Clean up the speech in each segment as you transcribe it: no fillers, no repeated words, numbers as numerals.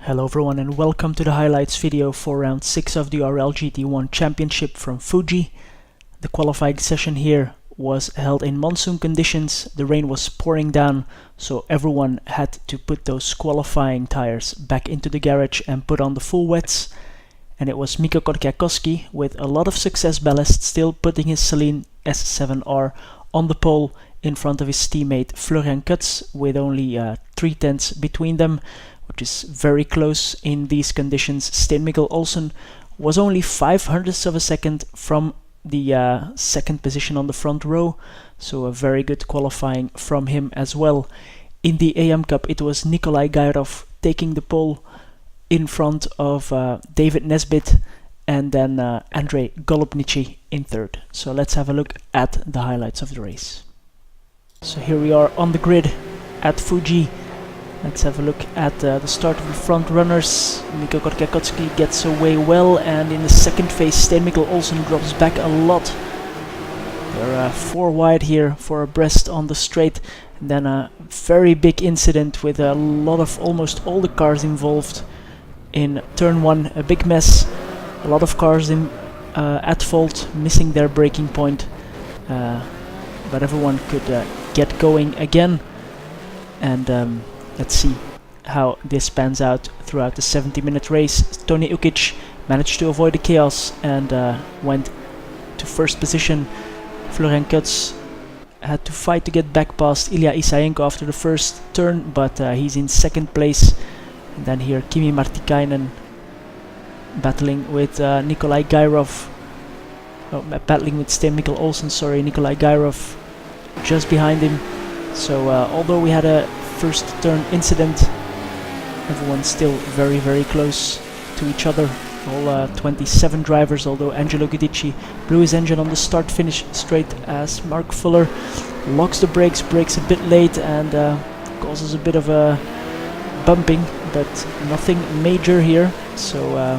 Hello everyone and welcome to the highlights video for round 6 of the URL-GT1 championship from Fuji. The qualifying session here was held in monsoon conditions. The rain was pouring down, so everyone had to put those qualifying tires back into the garage and put on the full wets. And it was Mikko Korkiakoski with a lot of success ballast still putting his Celine S7R on the pole in front of his teammate Florian Kutz with only 3/10 between them, which is very close in these conditions. Sten Mikkel Olsen was only 0.05 of a second from the second position on the front row, so a very good qualifying from him as well. In the AM Cup it was Nikolai Gairov taking the pole in front of David Nesbitt and then Andrei Golubnichi in third. So let's have a look at the highlights of the race. So here we are on the grid at Fuji. Let's have a look at the start of the front runners. Mikko Korkiakoski gets away well, and in the second phase Sten Mikkel Olsen drops back a lot. They're 4 wide here, 4 abreast on the straight, and then a very big incident with a lot of almost all the cars involved in turn 1, a big mess. A lot of cars at fault, missing their braking point, but everyone could get going again. And let's see how this pans out throughout the 70-minute race. Tony Ukic managed to avoid the chaos and went to first position. Florian Kutz had to fight to get back past Ilya Isayenko after the first turn, but he's in second place. And then here Kimi Martikainen battling with Nikolai Gairov, battling with Sten Mikkel Olsen, sorry, Nikolai Gairov just behind him. So although we had a first turn incident, everyone's still very close to each other. All 27 drivers, although Angelo Guidici blew his engine on the start-finish straight as Mark Fuller locks the brakes, brakes a bit late and causes a bit of a bumping, but nothing major here. So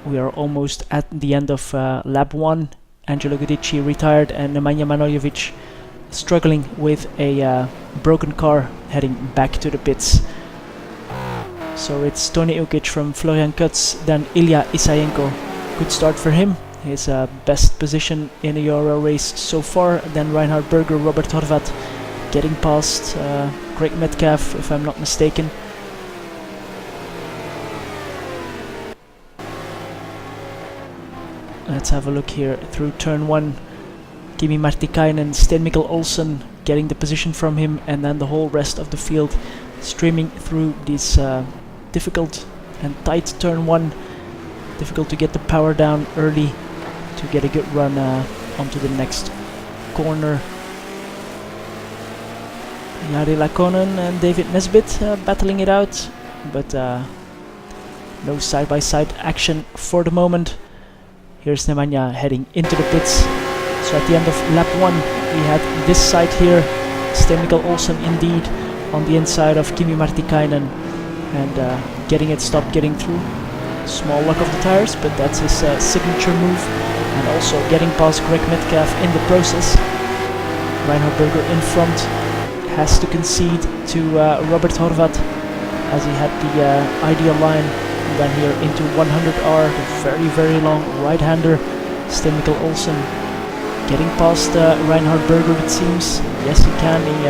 we are almost at the end of lap 1. Angelo Guidici retired and Nemanja Manojlovic struggling with a broken car heading back to the pits. So it's Tony Ukic from Florian Kutz, then Ilya Isayenko. Good start for him, his best position in a URL race so far. Then Reinhard Berger, Robert Horvat getting past Greg Metcalf, if I'm not mistaken. Let's have a look here through turn 1. Kimi Martikainen, Sten Mikkel Olsen getting the position from him, and then the whole rest of the field streaming through this difficult and tight turn 1. Difficult to get the power down early to get a good run onto the next corner. Jari Lakonen and David Nesbitt battling it out, but no side-by-side action for the moment. Here's Nemanja heading into the pits. So at the end of lap 1 we had this side here, Sten Mikkel Olsen indeed on the inside of Kimi Martikainen and getting it stopped, getting through. Small luck of the tires, but that's his signature move, and also getting past Greg Metcalf in the process. Reinhard Berger in front has to concede to Robert Horvat as he had the ideal line. And then here into 100R, the very long right-hander Sten Mikkel Olsen getting past Reinhard Berger, it seems. Yes, he can. He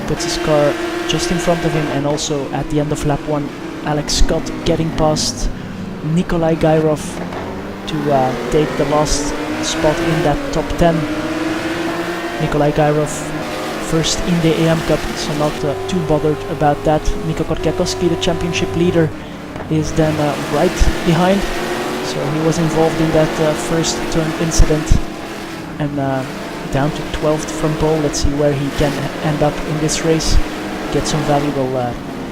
puts his car just in front of him. And also at the end of lap 1, Alex Scott getting past Nikolai Gairov to take the last spot in that top 10. Nikolai Gairov first in the AM Cup, so not too bothered about that. Mikko Korkiakoski, the championship leader, is then right behind. So he was involved in that first turn incident and down to 12th from pole. Let's see where he can end up in this race. Get some valuable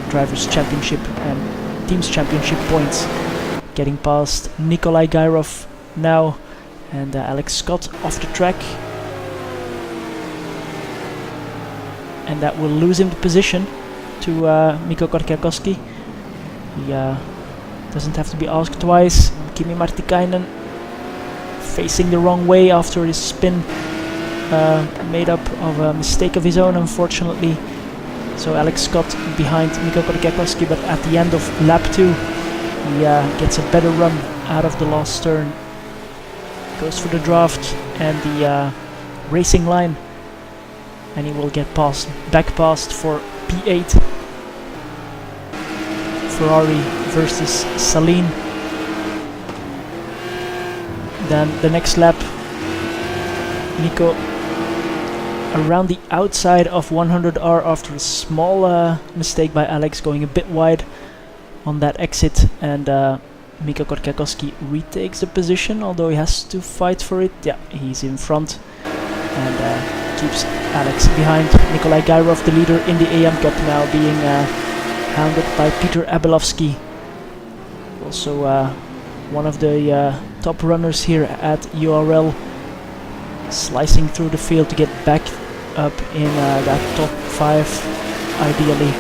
Drivers' Championship and Teams Championship points. Getting past Nikolai Gairov now, and Alex Scott off the track. And that will lose him the position to Mikko Korkiakoski. He doesn't have to be asked twice. Kimi Martikainen facing the wrong way after his spin, made up of a mistake of his own, unfortunately. So Alex Scott behind Mikko Korkiakowski, but at the end of lap 2 he gets a better run out of the last turn, goes for the draft and the racing line, and he will get back passed for P8. Ferrari versus Saleen. Then the next lap, Nico around the outside of 100R after a small mistake by Alex, going a bit wide on that exit, and Mikko Korkiakowski retakes the position, although he has to fight for it. Yeah, he's in front and keeps Alex behind. Nikolai Gairov, the leader in the AM Cup, now being hounded by Peter Abelovsky, also one of the top runners here at URL, slicing through the field to get back up in that top 5 ideally.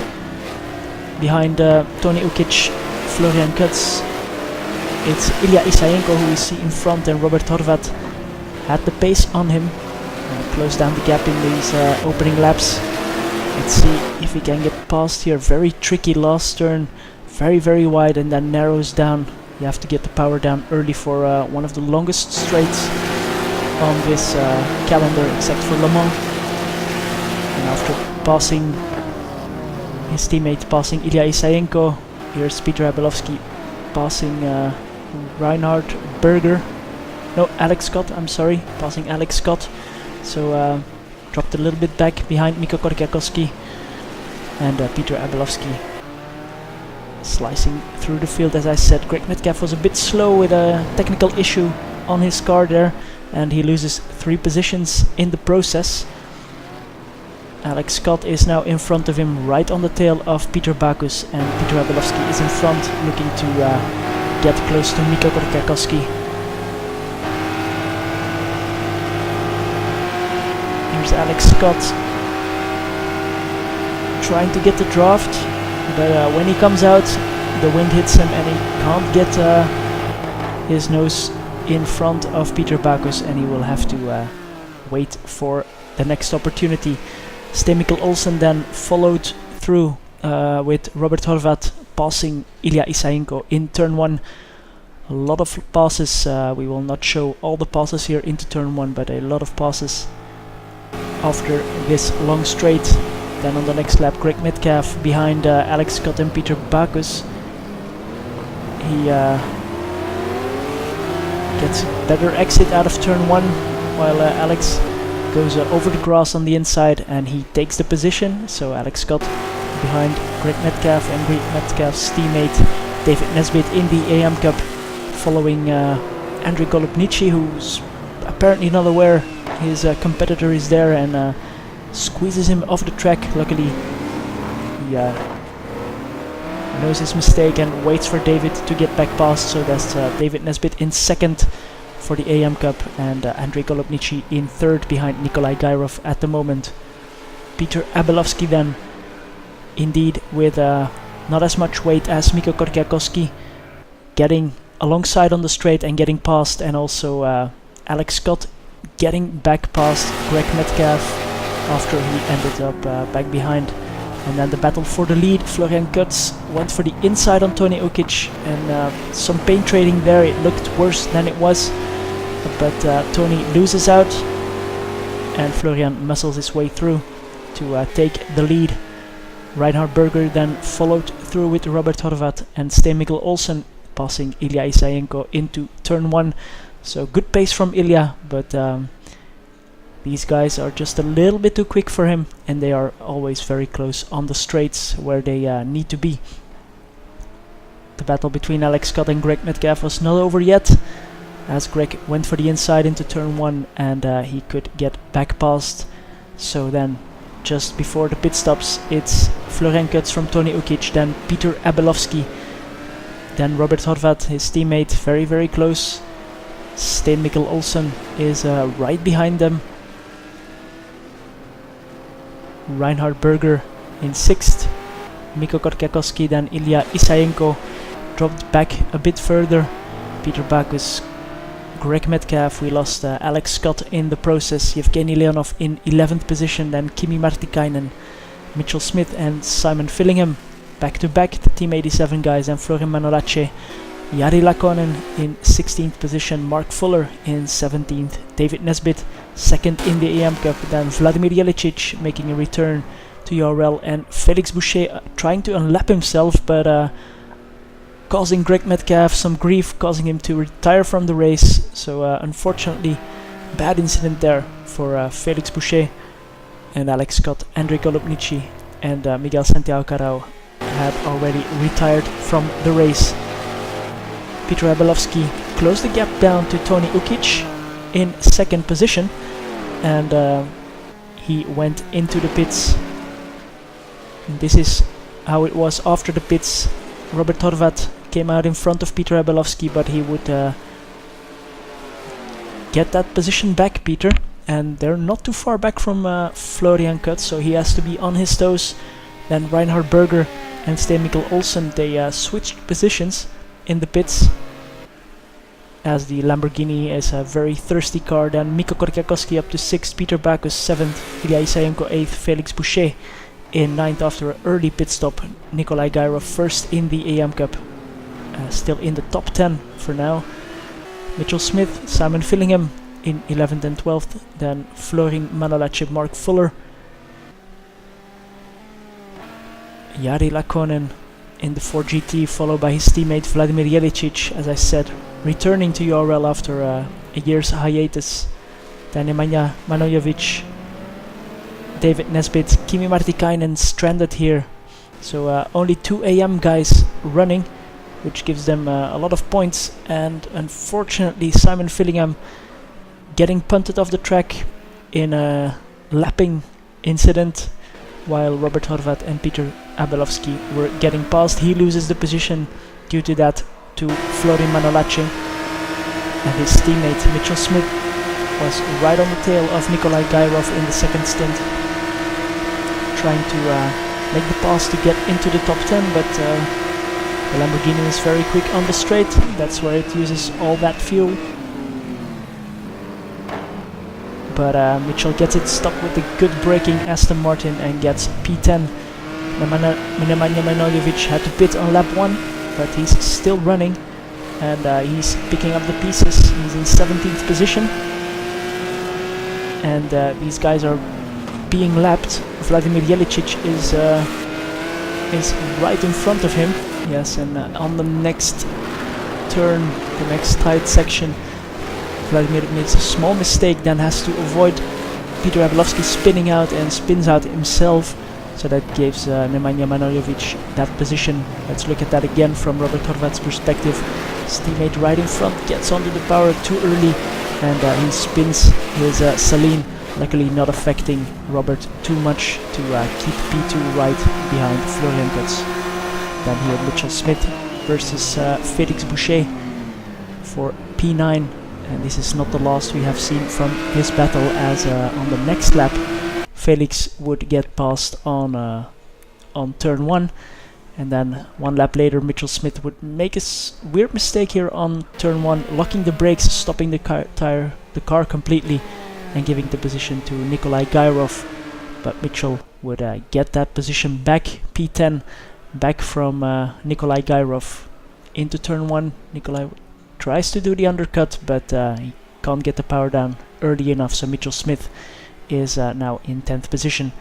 Behind Tony Ukic, Florian Kutz, it's Ilya Isayenko who we see in front, and Robert Horvat had the pace on him and closed down the gap in these opening laps. Let's see if he can get past here. Very tricky last turn, very wide, and then narrows down. You have to get the power down early for one of the longest straights on this calendar, except for Le Mans. And after passing his teammate, passing Ilya Isayenko, here's Peter Abelovsky passing Reinhard Berger. No, Alex Scott, I'm sorry, passing Alex Scott. So dropped a little bit back behind Mikko Korkiakowski, and Peter Abelovsky slicing through the field. As I said, Greg Metcalf was a bit slow with a technical issue on his car there, and he loses 3 positions in the process. Alex Scott is now in front of him, right on the tail of Peter Bakus, and Peter Abelovsky is in front, looking to get close to Mikko Korkiakowski. Here's Alex Scott trying to get the draft, but when he comes out, the wind hits him and he can't get his nose in front of Peter Bakus, and he will have to wait for the next opportunity. Sten Mikkel Olsen then followed through with Robert Horvat passing Ilya Isayenko in turn 1. A lot of passes, we will not show all the passes here into turn 1, but a lot of passes after this long straight. Then on the next lap, Greg Metcalf behind Alex Scott and Peter Bakus. He gets a better exit out of turn 1, while Alex goes over the grass on the inside and he takes the position. So Alex Scott behind Greg Metcalf, and Greg Metcalf's teammate David Nesbitt in the AM Cup, following Andrei Golubnici, who's apparently not aware his competitor is there, and squeezes him off the track. Luckily he knows his mistake and waits for David to get back past. So that's David Nesbitt in second for the AM Cup, and Andrei Golubnici in third behind Nikolai Gairov at the moment. Peter Abelovsky then, indeed with not as much weight as Mikko Korkiakowski, getting alongside on the straight and getting past, and also Alex Scott getting back past Greg Metcalf after he ended up back behind. And then the battle for the lead, Florian Kutz went for the inside on Tony Ukic, and some paint trading there. It looked worse than it was, but Tony loses out and Florian muscles his way through to take the lead. Reinhard Berger then followed through with Robert Horvat, and Sten Mikkel Olsen passing Ilya Isayenko into turn 1. So good pace from Ilya, but these guys are just a little bit too quick for him, and they are always very close on the straights where they need to be. The battle between Alex Scott and Greg Metcalf was not over yet, as Greg went for the inside into turn 1 and he could get back past. So then just before the pit stops, it's Florian Kutz from Tony Ukic, then Peter Abelovsky, then Robert Horvat, his teammate, very close. Sten Mikkel Olsen is right behind them. Reinhard Berger in 6th. Mikko Korkiakowski, then Ilya Isayenko dropped back a bit further. Peter Bakus, Greg Metcalf, we lost Alex Scott in the process. Yevgeny Leonov in 11th position, then Kimi Martikainen Mitchell Smith and Simon Fillingham back to back, the Team 87 guys, and Florin Manolace. Jari Lakonen in 16th position, Mark Fuller in 17th, David Nesbitt second in the AM Cup, then Vladimir Jelicic making a return to URL, and Felix Boucher trying to unlap himself, but causing Greg Metcalf some grief, causing him to retire from the race. So unfortunately, bad incident there for Felix Boucher. And Alex Scott, Andrei Golubnici and Miguel Santiago Carao had already retired from the race. Peter Abelovsky closed the gap down to Tony Ukic in 2nd position, and he went into the pits. And this is how it was after the pits. Robert Horvat came out in front of Peter Abelovsky, but he would get that position back, Peter. And they're not too far back from Florian Kut, so he has to be on his toes. Then Reinhard Berger and Sten-Mikkel Olsen, they switched positions in the pits, as the Lamborghini is a very thirsty car. Then Mikko Korkiakowski up to 6th, Peter Backus 7th, Ilya Isayenko 8th, Felix Boucher in 9th after an early pit stop. Nikolai Gairov 1st in the AM Cup, still in the top 10 for now. Mitchell Smith, Simon Fillingham in 11th and 12th, then Florin Manolace, Mark Fuller, Jari Lakonen in the 4GT, followed by his teammate Vladimir Jelicic, as I said, returning to URL after a year's hiatus. Then Nemanja Manojevic, David Nesbitt, Kimi Martikainen stranded here. So only 2 AM guys running, which gives them a lot of points, and unfortunately Simon Fillingham getting punted off the track in a lapping incident, while Robert Horvat and Peter Abelovsky were getting past. He loses the position due to that to Florin Manolace, and his teammate Mitchell Smith was right on the tail of Nikolai Gairov in the 2nd stint, trying to make the pass to get into the top 10, but the Lamborghini is very quick on the straight. That's where it uses all that fuel. But Mitchell gets it stuck with the good braking Aston Martin and gets P10. Nemanja Manojevic had to pit on lap 1, but he's still running, and he's picking up the pieces. He's in 17th position, and these guys are being lapped. Vladimir Jelicic is right in front of him. Yes, and on the next turn, the next tight section, Vladimir makes a small mistake, then has to avoid Peter Abelovsky spinning out, and spins out himself. So that gives Nemanja Manojevic that position. Let's look at that again from Robert Horvat's perspective. His teammate right in front gets onto the power too early, and he spins his Saleen, luckily not affecting Robert too much to keep P2 right behind Florian Kutz. Then here Mitchell Smith versus Felix Boucher for P9. And this is not the last we have seen from this battle, as on the next lap Felix would get passed on turn 1, and then 1 lap later Mitchell Smith would make a weird mistake here on turn 1, locking the brakes, stopping the car completely, and giving the position to Nikolai Gairov. But Mitchell would get that position back, P10, back from Nikolai Gairov into turn 1. Nikolai tries to do the undercut, but he can't get the power down early enough, so Mitchell Smith is now in 10th position.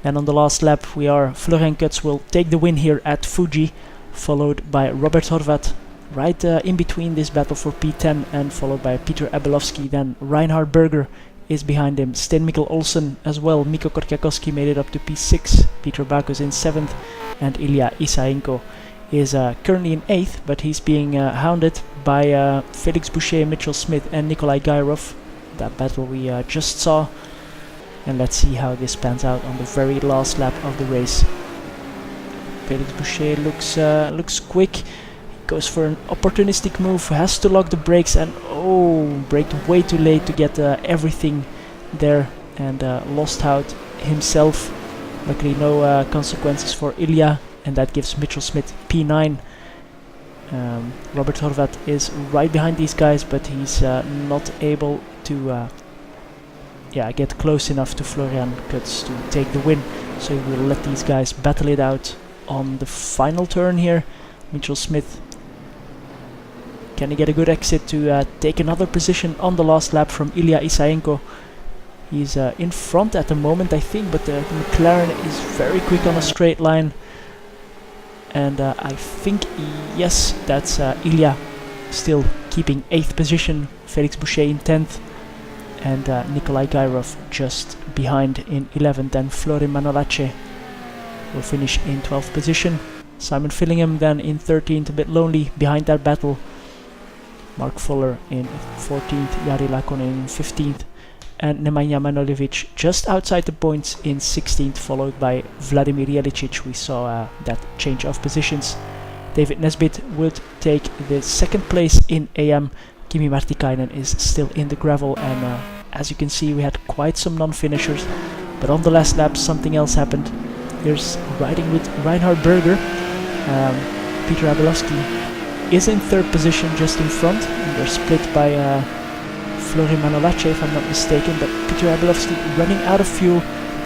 Then on the last lap Florian Kutz will take the win here at Fuji, followed by Robert Horvat right in between this battle for P10, and followed by Peter Abelovsky. Then Reinhard Berger is behind him, Sten-Mikkel Olsen as well. Mikko Korkiakowski made it up to P6, Peter Backus in 7th, and Ilya Isayenko is currently in 8th, but he's being hounded by Felix Boucher, Mitchell Smith and Nikolai Gairov. That battle we just saw. And let's see how this pans out on the very last lap of the race. Felix Boucher looks quick. He goes for an opportunistic move, has to lock the brakes, and braked way too late to get everything there, and lost out himself. Luckily no consequences for Ilya, and that gives Mitchell Smith P9. Robert Horvat is right behind these guys, but he's not able to get close enough to Florian Kutz to take the win. So he will let these guys battle it out on the final turn here. Mitchell Smith, can he get a good exit to take another position on the last lap from Ilya Isaenko? He's in front at the moment, I think, but the McLaren is very quick on a straight line. And I think, yes, that's Ilya still keeping 8th position, Felix Boucher in 10th, and Nikolai Gairov just behind in 11th, and Florin Manolace will finish in 12th position. Simon Fillingham then in 13th, a bit lonely behind that battle. Mark Fuller in 14th, Jari Lakonen in 15th, and Nemanja Manojlovic just outside the points in 16th, followed by Vladimir Jelicic. We saw that change of positions. David Nesbitt would take the 2nd place in AM. Kimi Martikainen is still in the gravel, and as you can see, we had quite some non-finishers, but on the last lap something else happened. Here's riding with Reinhard Berger. Peter Abelovsky is in 3rd position, just in front, and they're split by Florin Manolace, if I'm not mistaken, but Peter Abelovsky running out of fuel,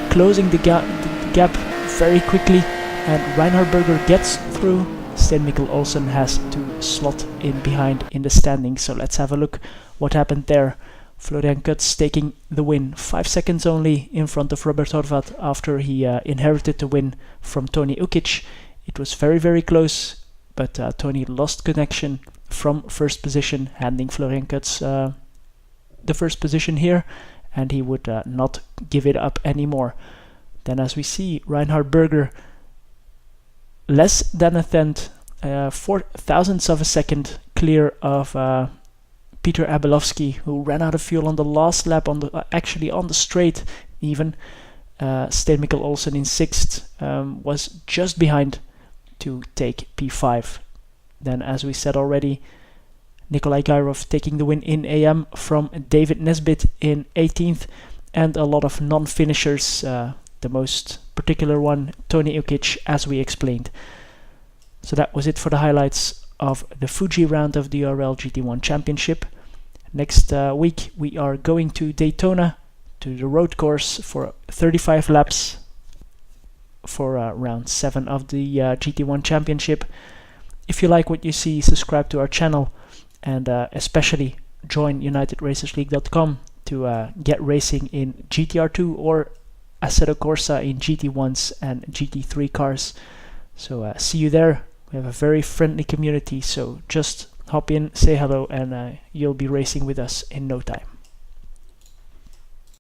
closing the gap very quickly, and Reinhard Berger gets through. Sten Mikkel Olsen has to slot in behind in the standings, so let's have a look what happened there. Florian Kutz taking the win, 5 seconds only in front of Robert Horvat after he inherited the win from Tony Ukic. It was very, very close, but Tony lost connection from 1st position, handing Florian Kutz the 1st position here, and he would not give it up anymore. Then, as we see, Reinhard Berger less than a tenth, 4 thousandths of a second clear of Peter Abelovsky, who ran out of fuel on the last lap, actually on the straight even. Sten Mikkel Olsen in 6th was just behind to take P5. Then, as we said already, Nikolai Gairov taking the win in AM from David Nesbitt in 18th, and a lot of non-finishers, the most particular one, Tony Ukic, as we explained. So that was it for the highlights of the Fuji round of the URL-GT1 Championship. Next week we are going to Daytona, to the road course, for 35 laps for round 7 of the GT1 Championship. If you like what you see, subscribe to our channel, and especially join UnitedRacersLeague.com to get racing in GTR2 or Assetto Corsa in GT1s and GT3 cars. So see you there. We have a very friendly community, so just hop in, say hello, and you'll be racing with us in no time.